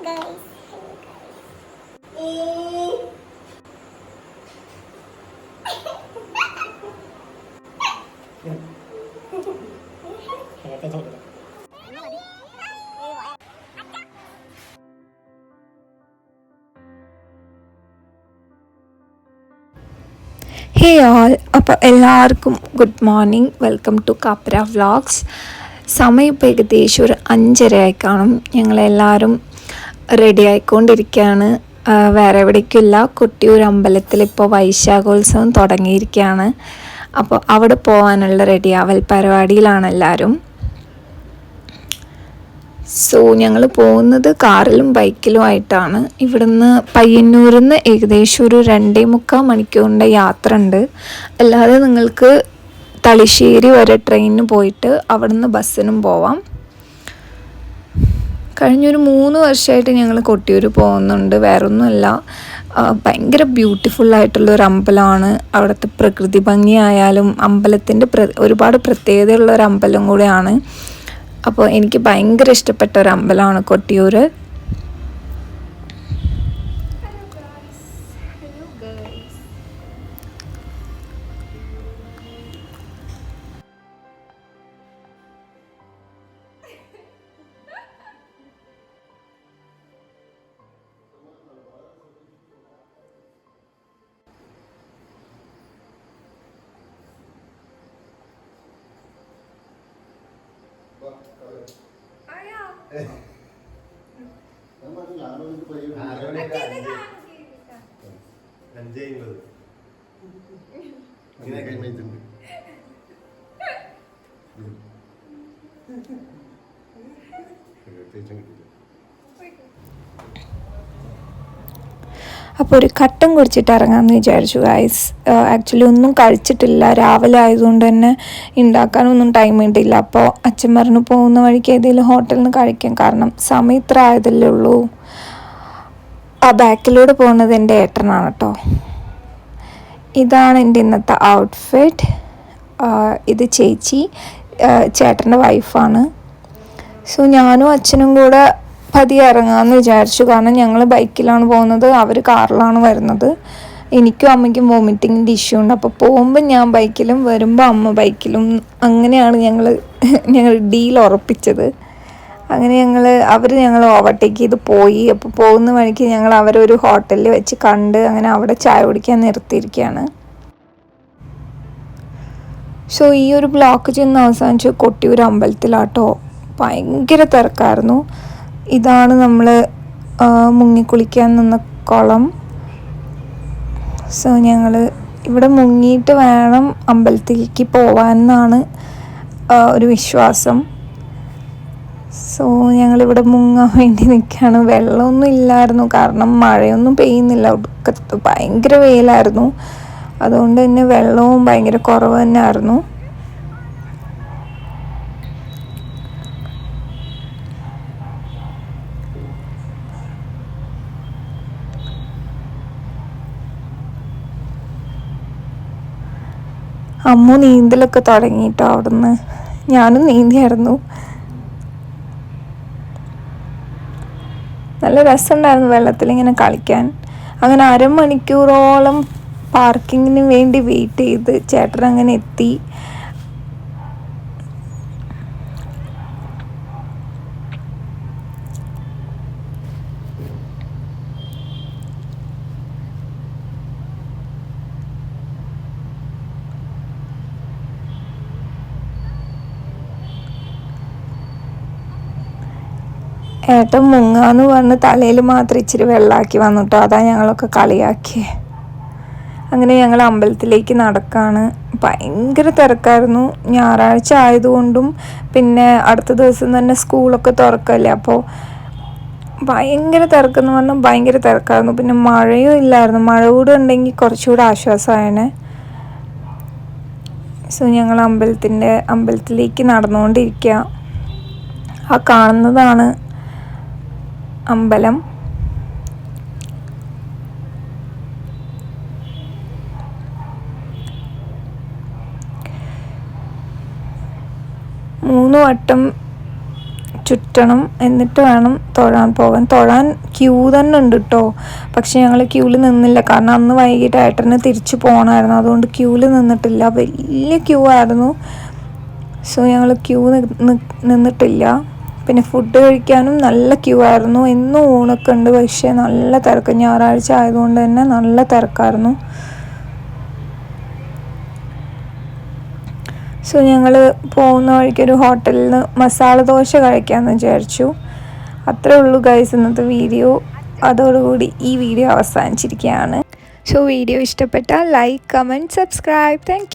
guys. ഹേ all, അപ്പോൾ എല്ലാവർക്കും good morning. Welcome to Kapra vlogs. സമയം ഇപ്പോൾ ഏകദേശം ഒരു 5:30 ആയി കാണും. ഞങ്ങളെല്ലാവരും റെഡി ആയിക്കൊണ്ടിരിക്കുകയാണ്. വേറെ എവിടേക്കില്ല, കൊട്ടിയൂർ അമ്പലത്തിൽ ഇപ്പോൾ വൈശാഖോത്സവം തുടങ്ങിയിരിക്കുകയാണ്. അപ്പോൾ അവിടെ പോകാനുള്ള റെഡിയാവൽ പരിപാടിയിലാണ് എല്ലാവരും. സോ ഞങ്ങൾ പോകുന്നത് കാറിലും ബൈക്കിലും ആയിട്ടാണ്. ഇവിടുന്ന് പയ്യന്നൂരിൽ നിന്ന് ഏകദേശം ഒരു 2.25 മണിക്കൂറിൻ്റെ യാത്ര ഉണ്ട്. അല്ലാതെ നിങ്ങൾക്ക് തലശ്ശേരി വരെ ട്രെയിനിന് പോയിട്ട് അവിടുന്ന് ബസ്സിനും പോവാം. കഴിഞ്ഞൊരു 3 വർഷമായിട്ട് ഞങ്ങൾ കൊട്ടിയൂർ പോകുന്നുണ്ട്. വേറൊന്നുമല്ല, ഭയങ്കര ബ്യൂട്ടിഫുള്ളായിട്ടുള്ളൊരു അമ്പലമാണ്. അവിടുത്തെ പ്രകൃതി ഭംഗിയായാലും അമ്പലത്തിൻ്റെ ഒരുപാട് പ്രത്യേകതയുള്ള ഒരു അമ്പലം കൂടെയാണ്. അപ്പോൾ എനിക്ക് ഭയങ്കര ഇഷ്ടപ്പെട്ട ഒരു അമ്പലമാണ് കൊട്ടിയൂർ. അപ്പോൾ ഒരു കട്ടൻ കുടിച്ചിട്ട് ഇറങ്ങാമെന്ന് വിചാരിച്ചു ഗൈസ്. ആക്ച്വലി ഒന്നും കഴിച്ചിട്ടില്ല. രാവിലെ ആയതുകൊണ്ട് തന്നെ ഉണ്ടാക്കാനൊന്നും ടൈം കിട്ടിയില്ല. അപ്പോൾ അച്ഛൻ പറഞ്ഞു പോകുന്ന വഴിക്ക് ഏതെങ്കിലും ഹോട്ടലിൽ നിന്ന് കഴിക്കാം, കാരണം സമയം ഇത്ര ആയതല്ലേ ഉള്ളൂ. ആ ബാക്കിലൂടെ പോകുന്നത് എൻ്റെ ഏട്ടനാണ് കേട്ടോ. ഇതാണ് എൻ്റെ ഇന്നത്തെ ഔട്ട്ഫിറ്റ്. ഇത് ചേച്ചി, ചേട്ടൻ്റെ വൈഫാണ്. സോ ഞാനും അച്ഛനും കൂടെ പതിയെ ഇറങ്ങാമെന്ന് വിചാരിച്ചു, കാരണം ഞങ്ങൾ ബൈക്കിലാണ് പോകുന്നത്, അവർ കാറിലാണ് വരുന്നത്. എനിക്കും അമ്മയ്ക്കും വോമിറ്റിങ്ങിൻ്റെ ഇഷ്യൂ ഉണ്ട്. അപ്പോൾ പോകുമ്പോൾ ഞാൻ ബൈക്കിലും വരുമ്പോൾ അമ്മ ബൈക്കിലും, അങ്ങനെയാണ് ഞങ്ങൾ ഡീൽ ഉറപ്പിച്ചത്. അങ്ങനെ ഞങ്ങൾ ഓവർടേക്ക് ചെയ്ത് പോയി. അപ്പോൾ പോകുന്ന വഴിക്ക് ഞങ്ങൾ അവരൊരു ഹോട്ടലിൽ വെച്ച് കണ്ട് അങ്ങനെ അവിടെ ചായ കുടിക്കാൻ നിർത്തിയിരിക്കുകയാണ്. സോ ഈ ഒരു ബ്ലോക്ക് ചെന്ന് അവസാനിച്ച് കൊട്ടിയൂർ അമ്പലത്തിലാട്ടോ. ഭയങ്കര തിരക്കായിരുന്നു. ഇതാണ് നമ്മൾ മുങ്ങിക്കുളിക്കാൻ നിന്ന കുളം. സോ ഞങ്ങൾ ഇവിടെ മുങ്ങിയിട്ട് വേണം അമ്പലത്തിലേക്ക് പോവാമെന്നാണ് ഒരു വിശ്വാസം. സോ ഞങ്ങളിവിടെ മുങ്ങാൻ വേണ്ടി നിൽക്കുകയാണ്. വെള്ളമൊന്നും ഇല്ലായിരുന്നു, കാരണം മഴയൊന്നും പെയ്യുന്നില്ല. ഒടുക്കത്ത് ഭയങ്കര വെയിലായിരുന്നു. അതുകൊണ്ട് തന്നെ വെള്ളവും ഭയങ്കര കുറവ് തന്നെ ആയിരുന്നു. അമ്മു നീന്തലൊക്കെ തുടങ്ങിയിട്ടോ അവിടുന്ന്. ഞാനും നീന്തിയായിരുന്നു. നല്ല രസമുണ്ടായിരുന്നു വെള്ളത്തിലിങ്ങനെ കളിക്കാൻ. അങ്ങനെ 1/2 മണിക്കൂറോളം പാർക്കിങ്ങിന് വേണ്ടി വെയിറ്റ് ചെയ്ത് ചേട്ടൻ അങ്ങനെ എത്തി. ഏട്ടൻ മുങ്ങാന്ന് പറഞ്ഞ് തലയിൽ മാത്രം ഇച്ചിരി വെള്ളമാക്കി വന്നു കേട്ടോ. അതാ ഞങ്ങളൊക്കെ കളിയാക്കി. അങ്ങനെ ഞങ്ങൾ അമ്പലത്തിലേക്ക് നടക്കാണ്. ഭയങ്കര തിരക്കായിരുന്നു. ഞായറാഴ്ച ആയതുകൊണ്ടും പിന്നെ അടുത്ത ദിവസം തന്നെ സ്കൂളൊക്കെ തുറക്കല്ലേ, അപ്പോൾ ഭയങ്കര തിരക്കെന്ന് പറഞ്ഞാൽ ഭയങ്കര തിരക്കായിരുന്നു. പിന്നെ മഴയും ഇല്ലായിരുന്നു. മഴ കൂടെ ഉണ്ടെങ്കിൽ കുറച്ചുകൂടെ ആശ്വാസമായേനെ. സോ ഞങ്ങൾ അമ്പലത്തിലേക്ക് നടന്നുകൊണ്ടിരിക്കുക. ആ കാണുന്നതാണ് അമ്പലം. മൂന്ന് വട്ടം ചുറ്റണം, എന്നിട്ട് വേണം തൊഴാൻ ക്യൂ തന്നെ ഉണ്ട് കേട്ടോ. പക്ഷെ ഞങ്ങൾ ക്യൂവിൽ നിന്നില്ല, കാരണം അന്ന് വൈകിട്ട് ഏട്ടന് തിരിച്ചു പോകണമായിരുന്നു. അതുകൊണ്ട് ക്യൂവിൽ നിന്നിട്ടില്ല, വലിയ ക്യൂ ആയിരുന്നു. സോ ഞങ്ങൾ ക്യൂ നിന്നിട്ടില്ല. പിന്നെ ഫുഡ് കഴിക്കാനും നല്ല ക്യൂ ആയിരുന്നു. എന്നും ഊണൊക്കെ ഉണ്ട്, പക്ഷേ നല്ല തിരക്ക്. ഞായറാഴ്ച ആയതുകൊണ്ട് തന്നെ നല്ല തിരക്കായിരുന്നു. സോ ഞങ്ങൾ പോകുന്ന വഴിക്കൊരു ഹോട്ടലിൽ നിന്ന് മസാല ദോശ കഴിക്കാമെന്ന് വിചാരിച്ചു. അത്രേ ഉള്ളൂ ഗൈസ് ഇന്നത്തെ വീഡിയോ. അതോടുകൂടി ഈ വീഡിയോ അവസാനിച്ചിരിക്കുകയാണ്. സോ വീഡിയോ ഇഷ്ടപ്പെട്ടാൽ like, comment, subscribe. Thank you.